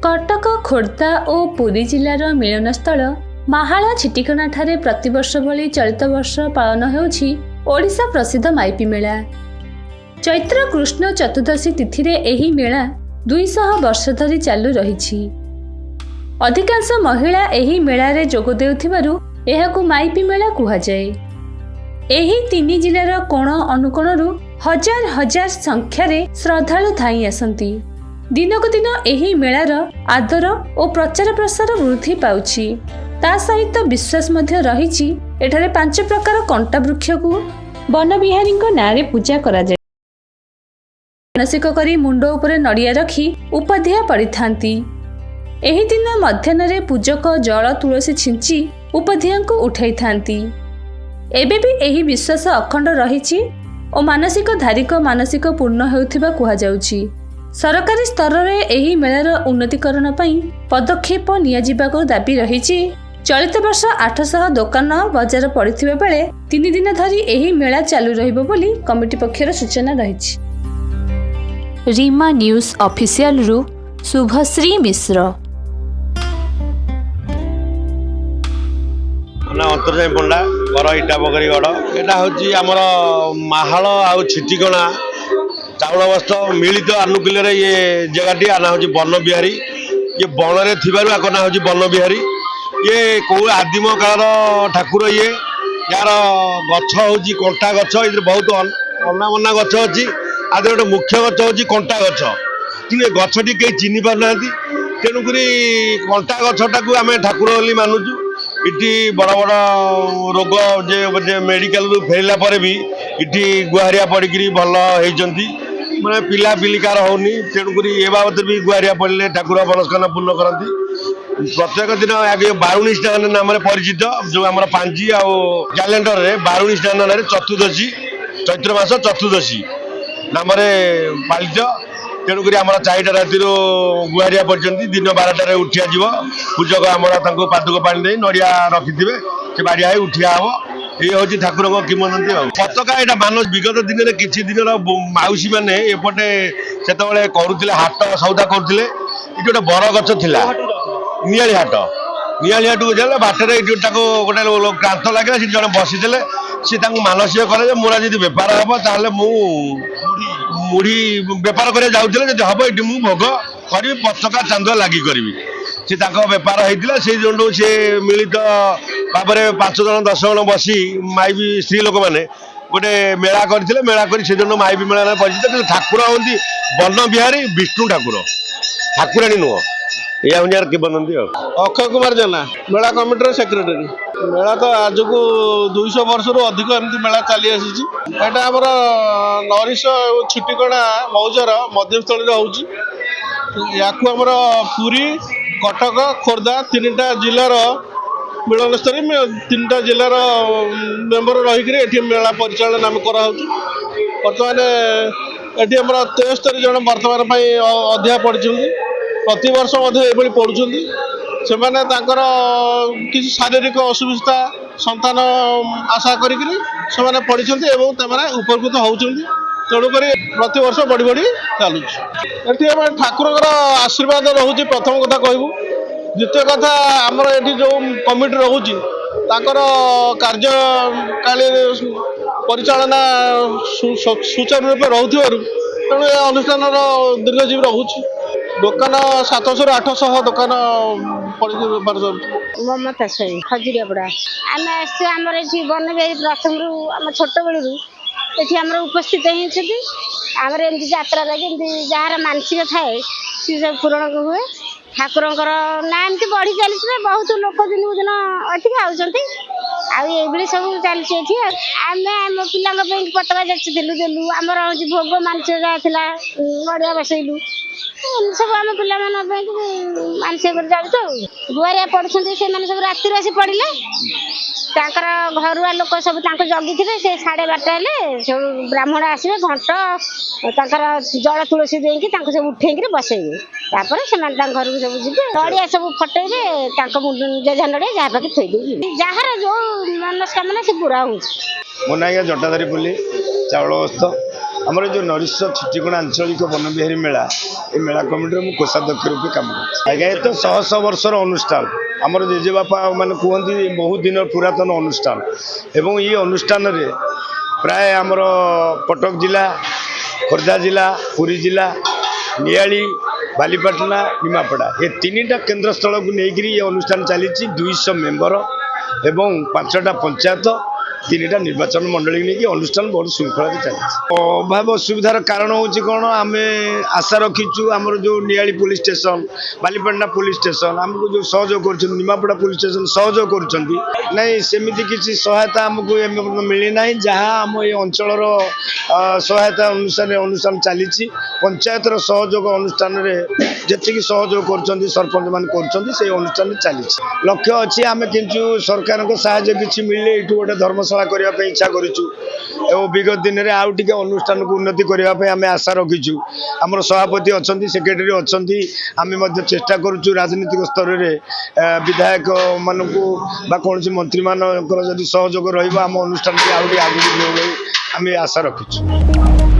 कटक खोर्धा और पुरी जिलार मिलनस्थल माहाळा छिटिकणा ठारे प्रतिवर्ष भली चलित वर्ष पालन होउछि ओडिशा प्रसिद्ध माइपी मेला। चैत्र कृष्ण चतुर्दशी तिथि रे एही मेला 200 वर्ष धरी चालू रहिछि। अधिकांश महिला एही मेला रे जोग देउथिबारु एहाकु माइपी मेला कुहा जाए। एही तीन जिलार कोण अनुकोणरू हजार हजार संख्यार श्रद्धालु धाई आसंती। दिनकु दिन एही मेलार आदर और प्रचार प्रसार वृद्धि पाउछि। ता सहित विश्वास मध्य रहिछि एठारे 5 प्रकार कंटा वृक्ष को वन बिहारी नारे पूजा करा जाय। मानसिक करी मुंड उपरे नड़िया रखी उपाध्याय पड़ी थांती। एही दिन मध्याह्न पूजक जल तुलसी छिंची उपाध्याय को उठाई थांती। एबे भी एही विश्वास अखंड रहिछि और मानसिक धारिक मानसिक पूर्ण हेउथिबा कुहा जाउछि। सरकारी स्तर में एही मेलार उन्नतीकरण पई पदक्षेप नियाजिबाको दाबी रहिछि। चलित वर्ष 800 दुकान बजार पड़िथिबा बेले 3 दिन धरी एही मेला चालू रहिबो बोली कमिटी पक्षर सूचना रहिछि। रीमा न्यूज ऑफिशियल रु शुभश्री मिश्र। अंतर्जाई पंडा घर इटा बकरीगढ़ यहाँ हूँ आमर माहाल आउ छिटिकणा चाउल वस्त्र मिलित आनुकूल्य ये जगह आना हूँ वन बिहारी। ये बन में थी ना हूँ वन बिहारी। ये कौ आदिम काल ठाकुर ये यार गछ हूँ कंटा गछ ये बहुत अना मना गछ अच्छी आदि गोटे मुख्य गछ हूँ कंटा गछ कि गछटी कहीं चिन्ह पारना तेणुक कंटा गछटा को आम ठाकुर बोली मानुचु। इटी बड़ बड़ रोग जे मेडिकल फेरला पर भी इटी गुहारिया पड़ी भल होती मैंने पिला पिलिकार होनी। तेणुक ए बाबद भी गुहारिया पड़े ठाकुर मनस्कामना पूर्ण करती। प्रत्येक दिन आगे बारुणी स्नान नाम परिचित जो आम पांजी आ कैलेंडर रे बारुणी स्नान नाम चतुर्दशी चैत्र मास चतुर्दशी नाम पालित। तेणुक आम 4टा राति गुहारिया पड़ती दिन 12टार उठिया जीव पूजक आम पादुक पानी दे नड़िया रखिथे से बाड़िया उठिया हम ये हूँ ठाकुर किंवदंती। पताका यहाँ मान विगत दिन में किसी दिन मौसी मैंने एपटे से करुले हाट सौदा करुले ये गोटे बर गछ था नियाली हाट नियाली हाट को जाए बाटर गोटे क्रांत लगे से जड़े बसी सी मानसिक कले मोर जी बेपार हम ताल मुढ़ी बेपार कर जाऊे हम ये भोग करी पताका चांदुआ लगी करी से बेपार होता से जो सी मिलित भाव 5 जन 10 जन बसी माइबी स्त्री लोक मैंने गोटे मेला करते मेला कर माइबी मेला परिचित। ठाकुर हूँ वन बिहारी विष्णु ठाकुर ठाकुराणी नुह या हूँ किंवदंती। अक्षय कुमार जेना मेला कमिटर सेक्रेटरी। मेला तो आज को 200 वर्ष रु अधिक एमती मेला चली आसी। यहाँ आम नरिश छिटिकणा मौजार मध्यस्थल या पुरी कटक खोर्धा 3टा जिलार मिलन स्तरी 3टा जिलार मेम्बर रही मेला परिचालन आम कर बर्तमान ये 73 जन बर्तमान अध्याय पढ़ी प्रति वर्ष ये पढ़ुं से किसी शारीरिक असुविधा संतान आशा करी पढ़ी उपकृत होती। तेणुक प्रति वर्ष बढ़ी बढ़ी चलुँ ये ठाकुर आशीर्वाद रोचे। प्रथम कथा कहूँ द्वितीय कथा आमर ये जो कमिटी रोचे कार्यकाली परिचालना सुचारू रूप रोथु तेणु अनुष्ठान दीर्घजीवी रोचे। दुकान 700 रु 800 दुकान बेपार ममता सही खजुरिया पड़ा आम आम वन बिहारी प्रथम आम छोट बेलू ये आम उपस्थित होती आम एमती जात्रा लगे जार मानसिक थाए सी सब पूरण हुए। ठाकुर ना एमती बढ़ी चलती बहुत लोक दिन को दिन अधिक आई सब चलती। आम आम पिला पताका जाचुलु देलु आमर हूँ भोग मानसिक जहाँ नड़िया बसैलु सब आम पिला मानसिक कर जाऊँ गुहारिया पढ़ुं से सब राति आसी पड़े घरुआ लोक सब जगी थे से 12:30 हेले सब ब्राह्मण आसवे घंट जल तुलसी देकी सब उठे बसैबे तापर से घर को सब जी नड़िया सब फटेबे मुंड जेझा नड़िया जहाँ पाखे थोदे जार जो मनस्कामना से पूरा हो। मो ना जटाधारी पुली चाउल वस्त्र आमर जो नरिश छिटीकोणा आंचलिक बनबिहारी मेला ये मेला कमिटी में कोषाध्यक्ष रूपे कम कर आज्ञा ये तो शह शह वर्षर अनुष्ठान आमर जेजेबापा मैंने कहते बहुत दिन पुरातन अनुष्ठान एवं ये अनुष्ठान रे प्राय आमर कटक जिला खोर्धा जिला पुरी जिला नियाली बालीपाटना निमापड़ा ये तीनटा केन्द्र स्थल को लेकर ये अनुष्ठान चली 200 मेम्बर एवं 5टा पंचायत 3टा निर्वाचन मंडली नहीं अनुष्ठान बहुत श्रृंखला चली अभाव असुविधार कारण हूँ कौन आम आशा रखीचु आमर जो नियाली police station Balipatna police station आमको जो सहयोग कर निमापड़ा पुलिस स्टेशन सहयोग कर सेमती किसी सहायता आमको मिली ना जहाँ आम ये अंचल सहायता अनुसार अनुष्ठान चली पंचायतर सहयोग अनुष्ठान जी सहयोग कर सरपंच मान कर अनुष्ठान चली लक्ष्य अच्छी आम किंतु सरकार साहाय्य किसी मिले ये गोटे धर्मशाला करने इच्छा करूँ विगत दिन में आउ टे अनुष्ठान को उन्नति करने आम आशा रखीचु आमर सभापति अच्छा सेक्रेटरी अच्छा आम चेष्टा करुँ राजनीतिक स्तर में विधायक मानक कौन मंत्री मान सहयोग रही अनुष्ठान आगे आम आशा रखीचु।